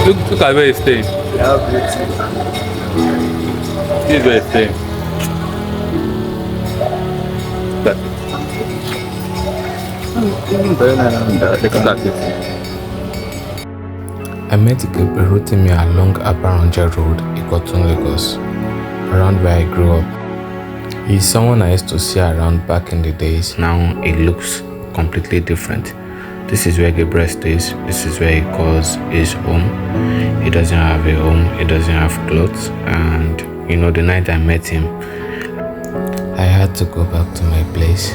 Look at where he's staying. This is where he's staying. But look at it. I met Gabriel Rotimi along Abaronja Road, Ikotun, Lagos, around where I grew up. He's someone I used to see around back in the days. Now it looks completely different. This is where Gabriel stays. This is where he calls his home. He doesn't have a home. He doesn't have clothes. And the night I met him, I had to go back to my place,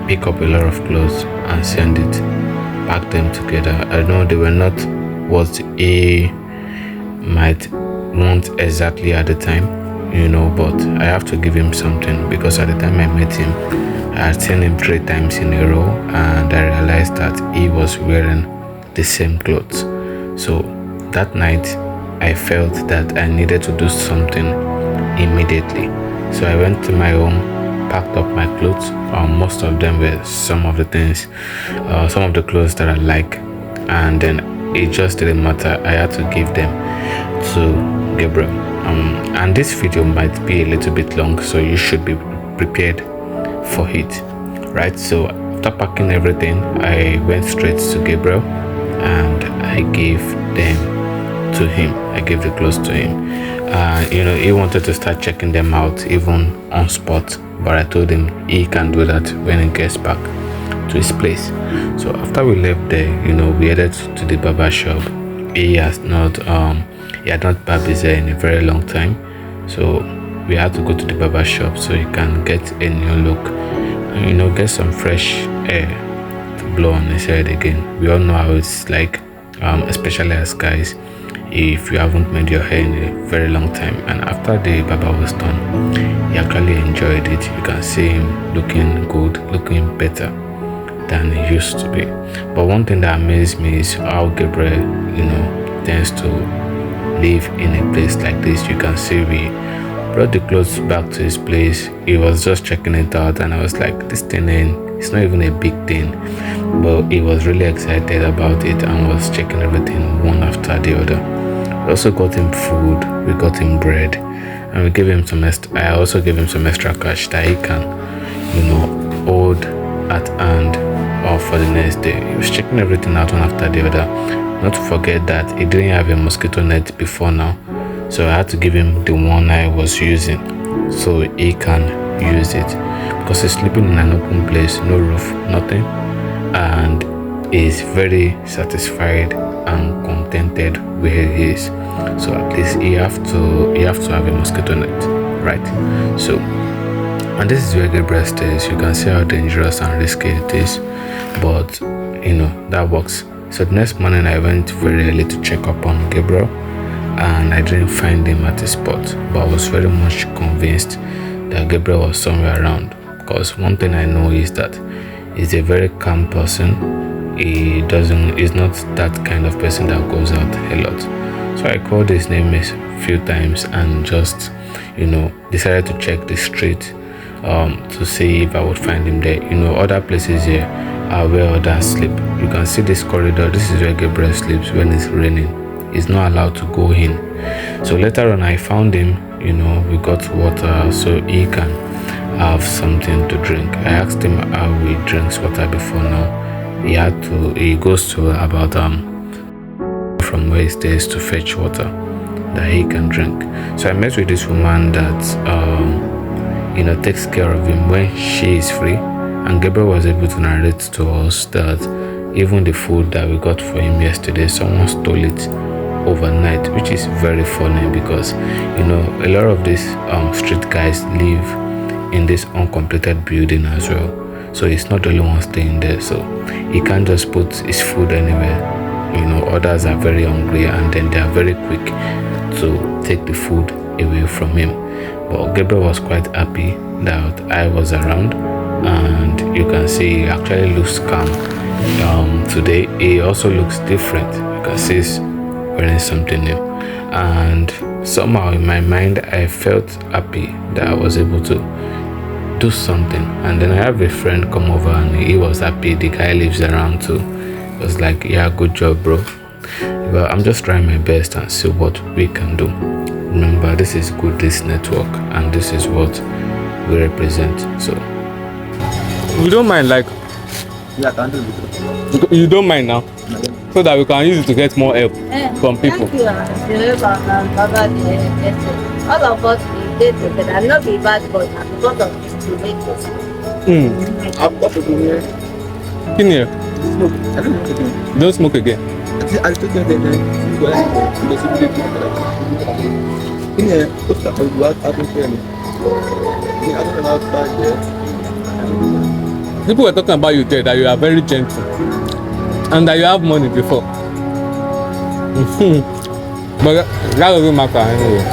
pick up a lot of clothes and send it, pack them together. I know they were not what he might want exactly at the time, but I have to give him something, because at the time I met him, I had seen him 3 times in a row, and I realized that he was wearing the same clothes. So that night I felt that I needed to do something immediately. So I went to my home, packed up my clothes. Most of them were some of the clothes that I like, and then it just didn't matter. I had to give them to Gabriel. And this video might be a little bit long, so you should be prepared for it, right? So after packing everything, I went straight to Gabriel and I gave them to him. I gave the clothes to him. He wanted to start checking them out even on spot, but I told him he can do that when he gets back to his place. So after we left there, we headed to the barber shop. He had not barbed his hair in a very long time, so we had to go to the barber shop so he can get a new look and get some fresh air to blow on his head again. We all know how it's like, especially as guys, if you haven't made your hair in a very long time. And after the barber was done, he actually enjoyed it. You can see him looking good, looking better than he used to be. But one thing that amazed me is how Gabriel tends to live in a place like this. You can see we brought the clothes back to his place. He was just checking it out, and I was like, this thing it's not even a big thing, but he was really excited about it and was checking everything one after the other. We also got him food, we got him bread, and we gave him I also gave him some extra cash that he can hold at hand for the next day. He was checking everything out one after the other. Not to forget that he didn't have a mosquito net before now, so I had to give him the one I was using so he can use it, because he's sleeping in an open place, no roof, nothing, and is very satisfied and contented where he is. So at least he have to have a mosquito net, right? So, and this is where Gabriel stays. You can see how dangerous and risky it is, but that works. So the next morning I went very early to check up on Gabriel, and I didn't find him at his spot, but I was very much convinced that Gabriel was somewhere around, because one thing I know is that he's a very calm person. He's not that kind of person that goes out a lot. So I called his name a few times and just decided to check the street to see if I would find him there. Other places here are where others sleep. You can see this corridor. This is where Gabriel sleeps when it's raining. He's not allowed to go in. So later on I found him. We got water so he can have something to drink. I asked him how he drinks water before now. He goes to about from where he stays to fetch water that he can drink. So I met with this woman that takes care of him when she is free, and Gabriel was able to narrate to us that even the food that we got for him yesterday, someone stole it overnight, which is very funny, because a lot of these street guys live in this uncompleted building as well, so he's not the only one staying there, so he can't just put his food anywhere. Others are very hungry, and then they are very quick to take the food away from him. But Gabriel was quite happy that I was around, and you can see he actually looks calm. Today he also looks different. You can see he's wearing something new, and somehow in my mind I felt happy that I was able to do something. And then I have a friend come over and he was happy. The guy lives around too. He was like, yeah, good job, bro. Well, I'm just trying my best and see what we can do. Remember, this is GoodDeeds Network, and this is what we represent. So, You don't mind, like, Yeah, I can do it. you don't mind now, so that we can use it to get more help from people. Thank you, Baba, all of us we did together. I'm not be bad boy now because of this to make this. I've got to do here. In here, Smoke. I don't want to do it. don't smoke again. I took care of them. In here, what's that? I don't care. I don't know how bad there. People were talking about you there, that you are very gentle and that you have money before. But that doesn't matter anyway.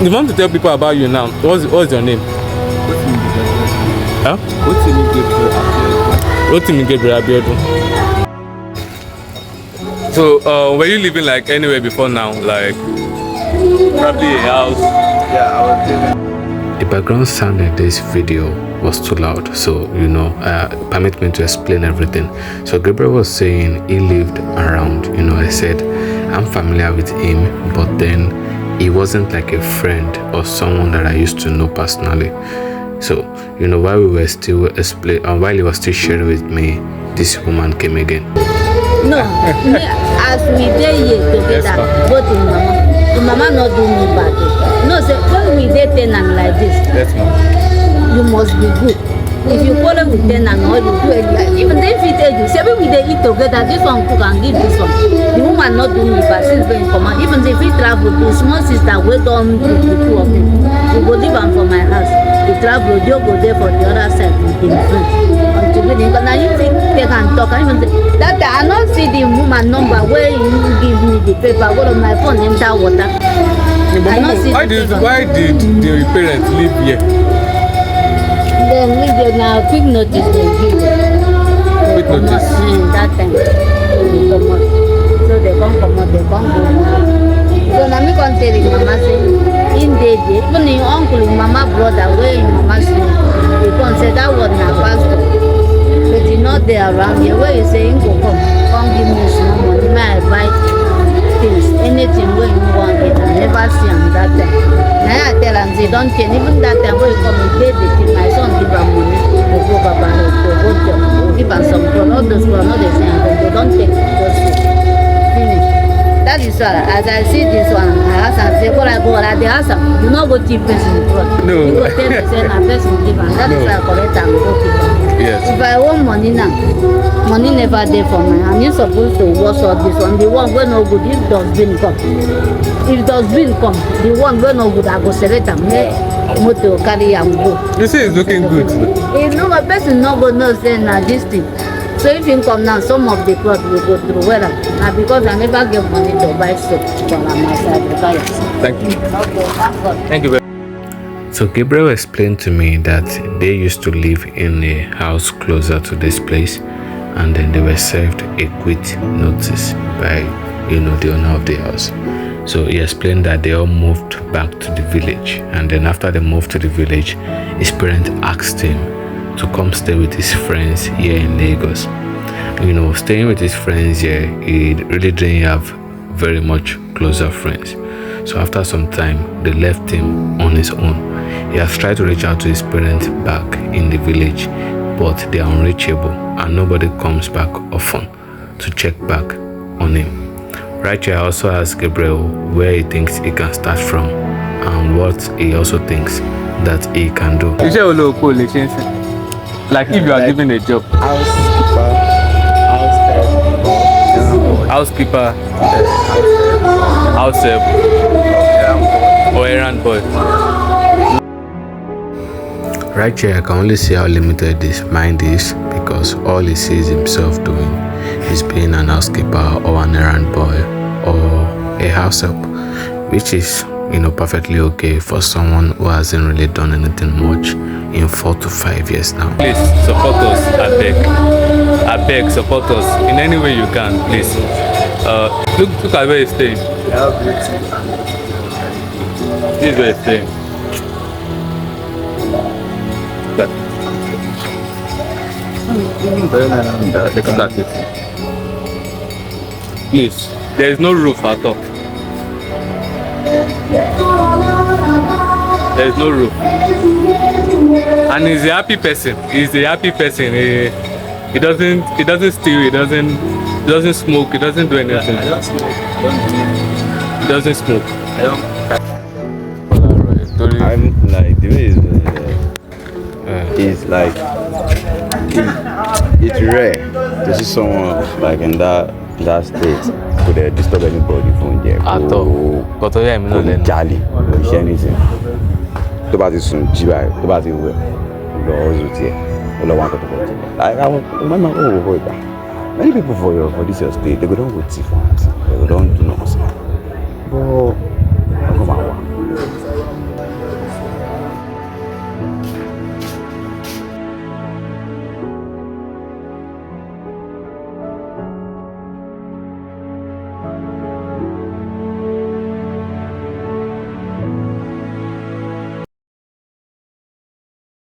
You want to tell people about you now? What's your name? Huh? What's in the Rotimi Gabriel Abiodun. So, were you living like anywhere before now? Like probably a house? Yeah, I was living. the background sound in this video was too loud, so permit me to explain everything. So Gabriel was saying he lived around. I said I'm familiar with him, but then he wasn't like a friend or someone that I used to know personally. So while we were still while he was still sharing with me, this woman came again. No, as we dey here together, both in mama not do me bad. No, say when we dey tenant like this, Yes, ma'am. you must be good. If you follow with tenant or you do it, even if it tell you, say when we dey eat together, this one cook and give this one. The woman not do me bad since when command. Even if we travel, the small sister wait on the two of them. We go leave am for my house. The travel, they go there for the other side with them friends. Until we dey, now you fit take and talk. And even that I not see the woman number where you give me the paper. Go on my phone, enter water. I not see Why did the parents live here? Then we dey now quick notice they give. Quick notice. That time they comot. So they come go. So now me come tell him mama say in dey there. Even him uncle, him mama brother, where him mama see, they come say that was na pastor. But he not there around here. Where you say him go come give me small money, may I buy things, anything where you want it. I never see him that time. Now I tell him say don't change. Even that time when you come, he pay the thing. My son give him money to go Baba to go job, give him some clothes. All those clothes, not the same. They don't take it, just finish. That is why, as I see this one, I ask him, say, go at the house, you not go cheap person clothes. No. You go 10% a person give him. That is why I collect and go keep him. Yes. If I want money now, money never there for me. I'm not supposed to wash all this one. The one wey no good, if dustbin come. If dustbin come, the one wey no good, I go select am. Make motor carry am go. You see, it's looking good. If no a person no go know say na this thing. So if him come now, some of the cloth will go through. Well, now because I never get money to buy soap for my side. Thank you. Okay, thank God. Thank you very much. So Gabriel explained to me that they used to live in a house closer to this place, and then they were served a quit notice by the owner of the house. So he explained that they all moved back to the village, and then after they moved to the village, his parents asked him to come stay with his friends here in Lagos. Staying with his friends here, he really didn't have very much closer friends. So after some time, they left him on his own. He has tried to reach out to his parents back in the village, but they are unreachable and nobody comes back often to check back on him. Right here, I also asked Gabriel where he thinks he can start from and what he also thinks that he can do. Like if you are given a job. Housekeeper, house help, or errand boy. Right here, I can only see how limited his mind is because all he sees himself doing is being an housekeeper or an errand boy or a house help, which is perfectly okay for someone who hasn't really done anything much in 4 to 5 years now. Please support us, I beg, support us in any way you can, please. Look at where he's staying. This is where he's staying. Look at it. Please, there is no roof at all. There is no roof. And he's a happy person. He's a happy person. He doesn't steal, he doesn't smoke, he doesn't do anything. I don't smoke. He doesn't smoke. I don't. I'm like the way is like it's rare to see someone like in that state could disturb anybody from there. At all. But yeah, I'm not Kò jalè, kò ṣe anything. Tó bá ti sùn jí báyìí, tó bá ti wẹ̀, lọ ọ̀zù tiẹ̀, ó lọ wá kọ̀tọ̀kọ̀tọ̀. Like àwọn mama wò ìgbà. Many people for this your state, they go don go thief for house, they go don do nonsense. But